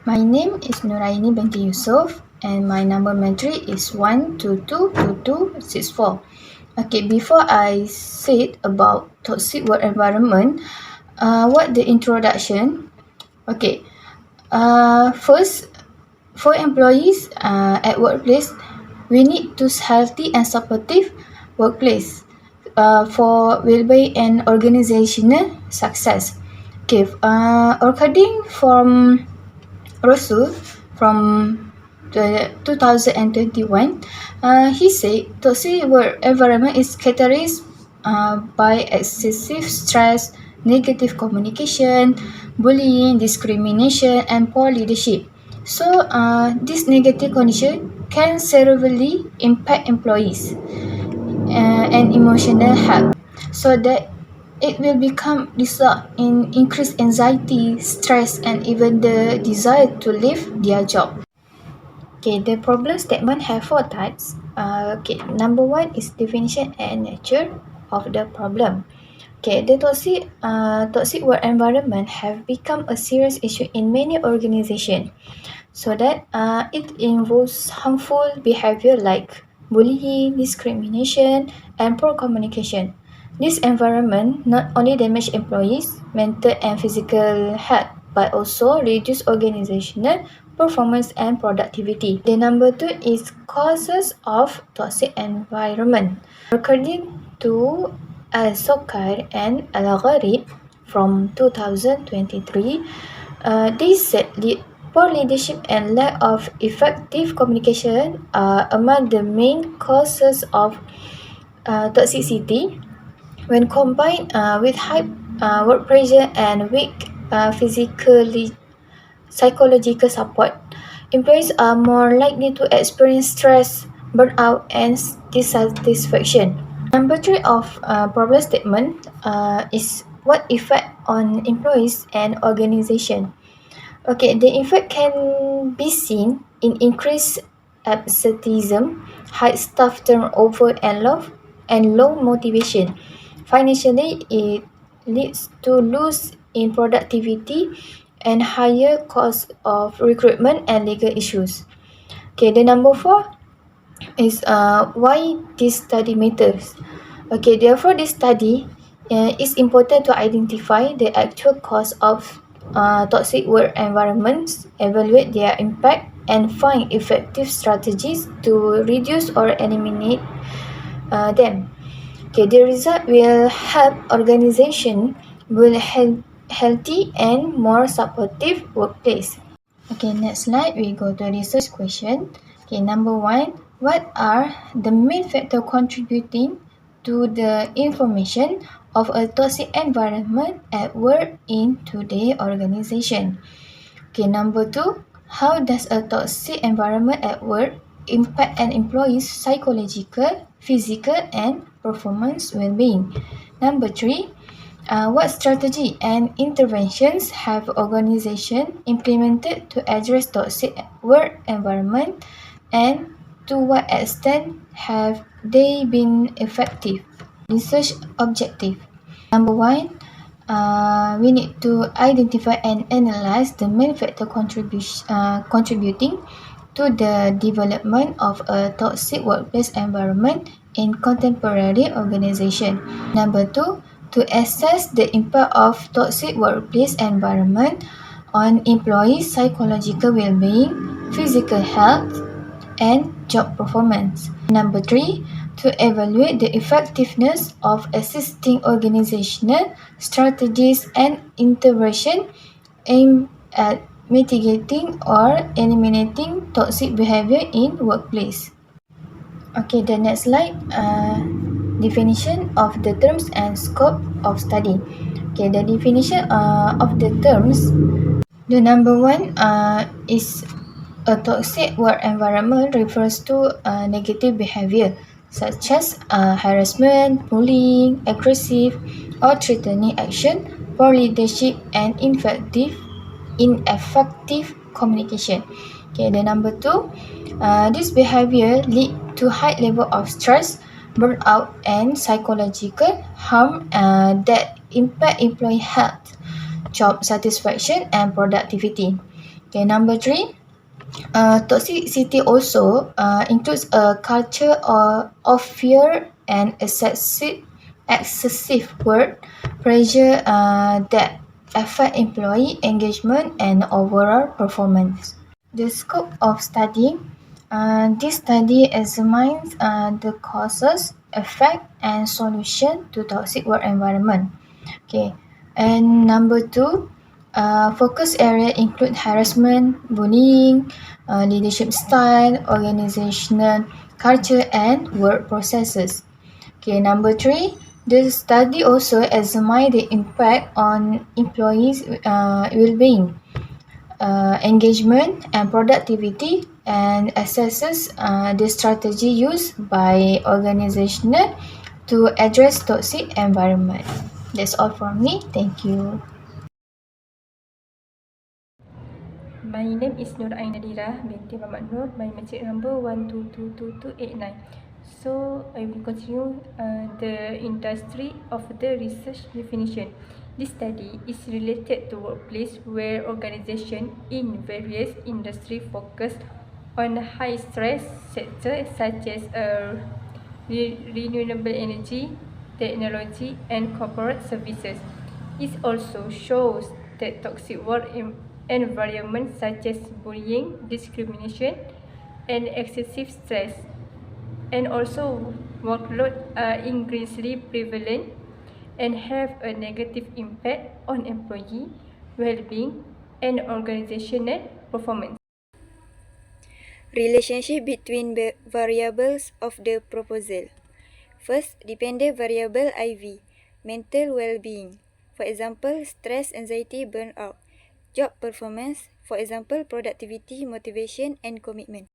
My name is Nuraini binti Yusof and my number matric is 1222264. Okay, before I said about toxic work environment, what the introduction? Okay, first, for employees at workplace, we need to healthy and supportive workplace for well-being and organizational success. Okay, according from Rasul from the 2021, he said toxic work environment is characterized by excessive stress, negative communication, bullying, discrimination, and poor leadership. So, this negative condition can severely impact employees and emotional health, so that it will become result in increased anxiety, stress, and even the desire to leave their job. Okay, the problem statement have four types. Okay, number one is definition and nature of the problem. Okay, the toxic work environment have become a serious issue in many organizations, so that it involves harmful behavior like bullying, discrimination, and poor communication. This environment not only damage employees' mental and physical health, but also reduce organizational performance and productivity. The number two is causes of toxic environment. According to Al-Sokar and Al-Gharib from 2023, they said poor leadership and lack of effective communication are among the main causes of toxicity. When combined with high work pressure and weak psychological support, employees are more likely to experience stress, burnout, and dissatisfaction. Number three of problem statement is what effect on employees and organization. Okay, the effect can be seen in increased absenteeism, high staff turnover, and low motivation. Financially, it leads to loss in productivity and higher cost of recruitment and legal issues. Okay, the number four is why this study matters. Okay, therefore this study is important to identify the actual cause of toxic work environments, evaluate their impact, and find effective strategies to reduce or eliminate them. Okay, the result will help organization build healthy and more supportive workplace. Okay, next slide, we go to research question. Okay, number one, what are the main factors contributing to the information of a toxic environment at work in today's organization? Okay, number two, how does a toxic environment at work impact an employee's psychological, physical, and performance well-being? Number three, what strategy and interventions have organizations implemented to address toxic work environment, and to what extent have they been effective? Research objective. Number one, we need to identify and analyze the main factor contributing to the development of a toxic workplace environment in contemporary organization. Number two, to assess the impact of toxic workplace environment on employees' psychological well-being, physical health, and job performance. Number three, to evaluate the effectiveness of existing organizational strategies and intervention aimed at mitigating or eliminating toxic behavior in workplace. Okay, the next slide, definition of the terms and scope of study. Okay, the definition of the terms, the number one is a toxic work environment refers to negative behavior such as harassment, bullying, aggressive or threatening action, poor leadership, and ineffective communication. Okay, the number two, this behavior lead to high level of stress, burnout, and psychological harm that impact employee health, job satisfaction, and productivity. Okay, number 3. Toxicity also includes a culture of fear and excessive work pressure that affect employee engagement and overall performance. The scope of study. This study examines the causes, effect, and solution to toxic work environment. Okay, and number 2, focus area include harassment, bullying, leadership style, organizational culture, and work processes. Okay, number 3, the study also examine the impact on employees' well-being, engagement, and productivity, and assesses the strategy used by organizational to address toxic environment. That's all from me. Thank you. My name is Nur Ain Nadira binti Muhammad Nur. My matric number 1222289. So I will continue the industry of the research definition. This study is related to workplace where organization in various industry focus on high stress sectors such as renewable energy, technology, and corporate services. It also shows that toxic work environments such as bullying, discrimination, and excessive stress, and also workload are increasingly prevalent and have a negative impact on employee well-being and organizational performance. Relationship between variables of the proposal. First, dependent variable IV, mental well-being. For example, stress, anxiety, burnout. Job performance, for example, productivity, motivation, and commitment.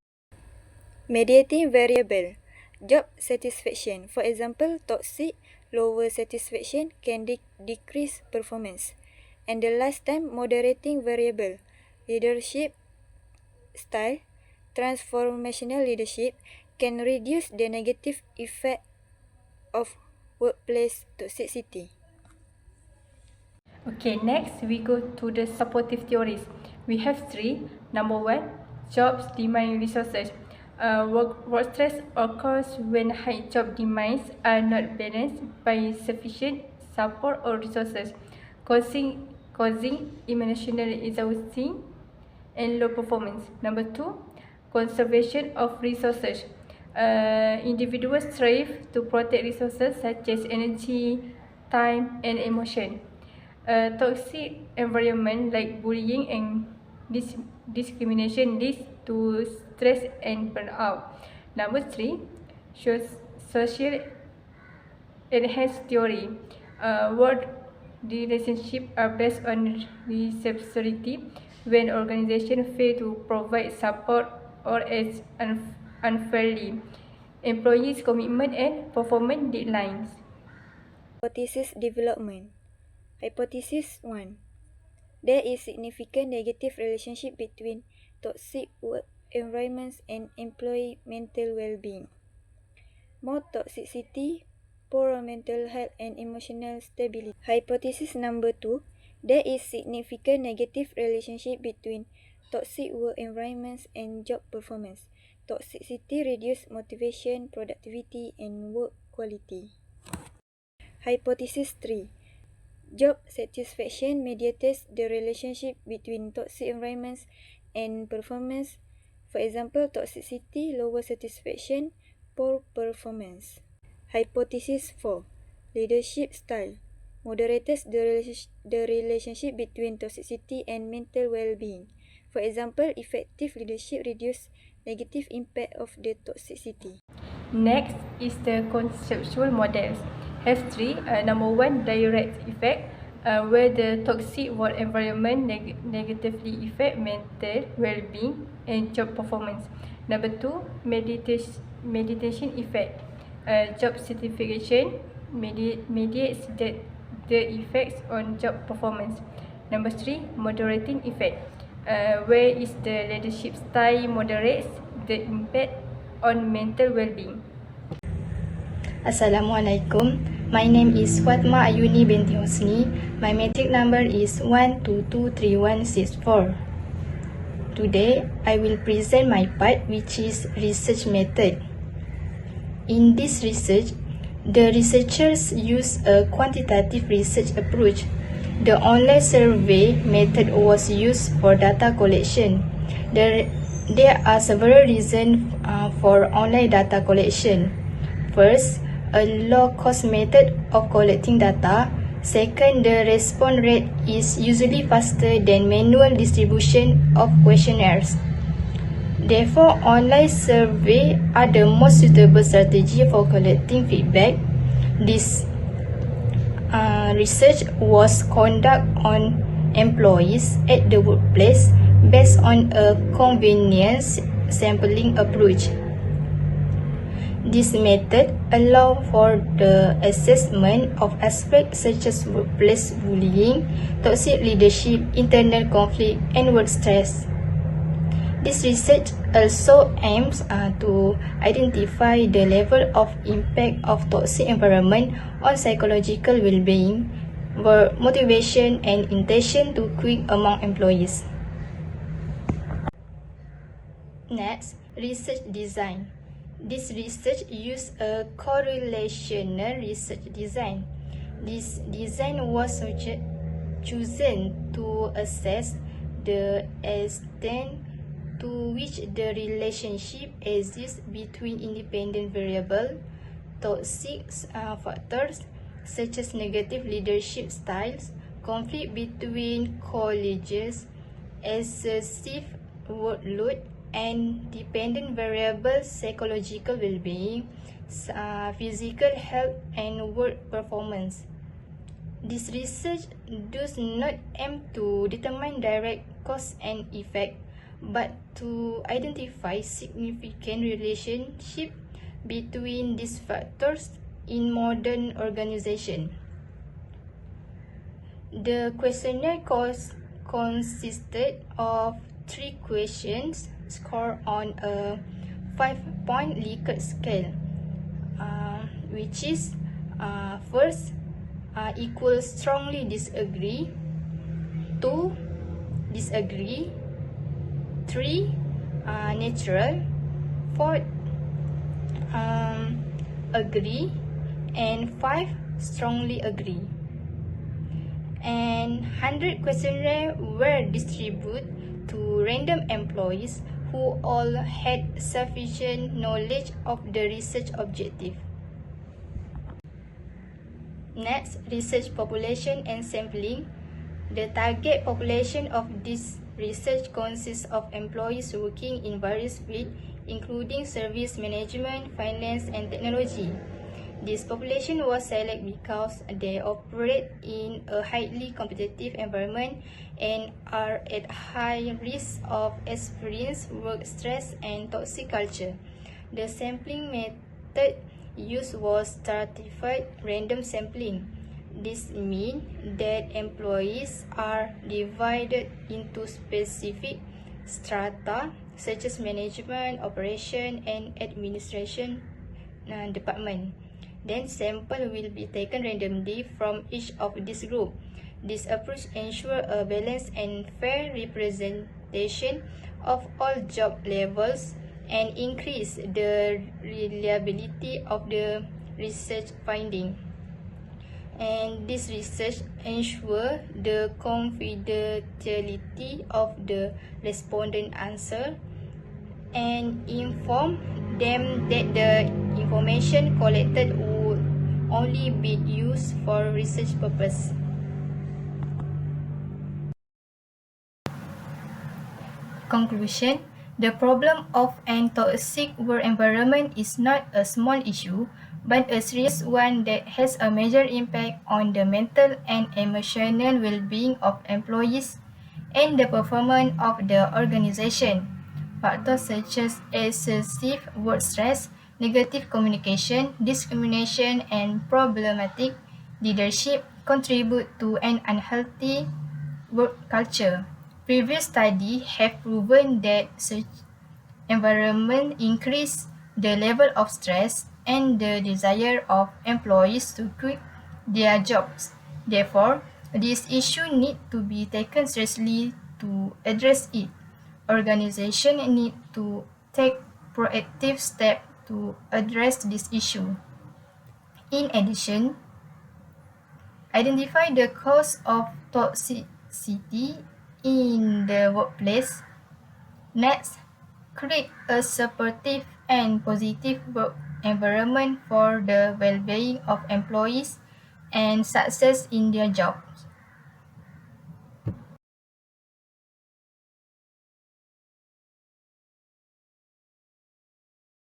Mediating variable, job satisfaction. For example, toxic, lower satisfaction can decrease performance. And the last time, moderating variable, leadership style, transformational leadership can reduce the negative effect of workplace toxicity. Okay, next we go to the supportive theories. We have 3. Number 1, jobs demand resources. Work stress occurs when high job demands are not balanced by sufficient support or resources, causing emotional exhaustion and low performance. Number 2, conservation of resources. Individuals strive to protect resources such as energy, time, and emotion. Toxic environment like bullying and discrimination leads to stress and burnout. Number 3, social enhanced theory. Work relationships are based on reciprocity. When organizations fail to provide support or acts unfairly, employees' commitment and performance declines. Hypothesis development. Hypothesis 1. There is significant negative relationship between toxic work environments and employee mental well-being. More toxicity, poorer mental health and emotional stability. Hypothesis number 2. There is significant negative relationship between toxic work environments and job performance. Toxicity reduces motivation, productivity, and work quality. Hypothesis 3. Job satisfaction mediates the relationship between toxic environments and performance. For example, toxicity, lower satisfaction, poor performance. Hypothesis 4. Leadership style moderates the relationship between toxicity and mental well-being. For example, effective leadership reduces negative impact of the toxicity. Next is the conceptual models. Have 3. Number 1, direct effect, where the toxic work environment negatively affect mental well-being and job performance. Number 2, meditation effect. Job satisfaction mediates the effects on job performance. Number 3, moderating effect, where is the leadership style moderates the impact on mental well-being. Assalamualaikum. My name is Fatma Ayuni binti Husni. My matric number is 1223164. Today, I will present my part, which is research method. In this research, the researchers use a quantitative research approach. The online survey method was used for data collection. There are several reasons for online data collection. First, a low-cost method of collecting data. Second, the response rate is usually faster than manual distribution of questionnaires. Therefore, online survey are the most suitable strategy for collecting feedback. This research was conducted on employees at the workplace based on a convenience sampling approach. This method allows for the assessment of aspects such as workplace bullying, toxic leadership, internal conflict, and work stress. This research also aims to identify the level of impact of toxic environment on psychological well-being, motivation, and intention to quit among employees. Next, research design. This research used a correlational research design. This design was chosen to assess the extent to which the relationship exists between independent variables, toxic factors such as negative leadership styles, conflict between colleagues, excessive workload, and dependent variables, psychological well-being, physical health, and work performance. This research does not aim to determine direct cause and effect, but to identify significant relationship between these factors in modern organization. The questionnaire consisted of 3 questions scored on a 5-point Likert scale, which is first, equals strongly disagree, 2, disagree, 3, neutral, 4, agree, and 5, strongly agree. And 100 questionnaires were distributed to random employees who all had sufficient knowledge of the research objective. Next, research population and sampling. The target population of this research consists of employees working in various fields, including service management, finance, and technology. This population was selected because they operate in a highly competitive environment and are at high risk of experiencing work stress and toxic culture. The sampling method used was stratified random sampling. This means that employees are divided into specific strata such as management, operation, and administration department. Then sample will be taken randomly from each of these groups. This approach ensures a balanced and fair representation of all job levels and increase the reliability of the research finding. And this research ensure the confidentiality of the respondent answer and inform them that the information collected would only be used for research purpose. Conclusion: the problem of an toxic work environment is not a small issue, but a serious one that has a major impact on the mental and emotional well-being of employees and the performance of the organization. Factors such as excessive work stress, negative communication, discrimination, and problematic leadership contribute to an unhealthy work culture. Previous studies have proven that such environment increase the level of stress and the desire of employees to quit their jobs. Therefore, this issue needs to be taken seriously to address it. organizations need to take proactive steps to address this issue. In addition, identify the cause of toxicity in the workplace. Next, create a supportive and positive work environment for the well-being of employees and success in their job.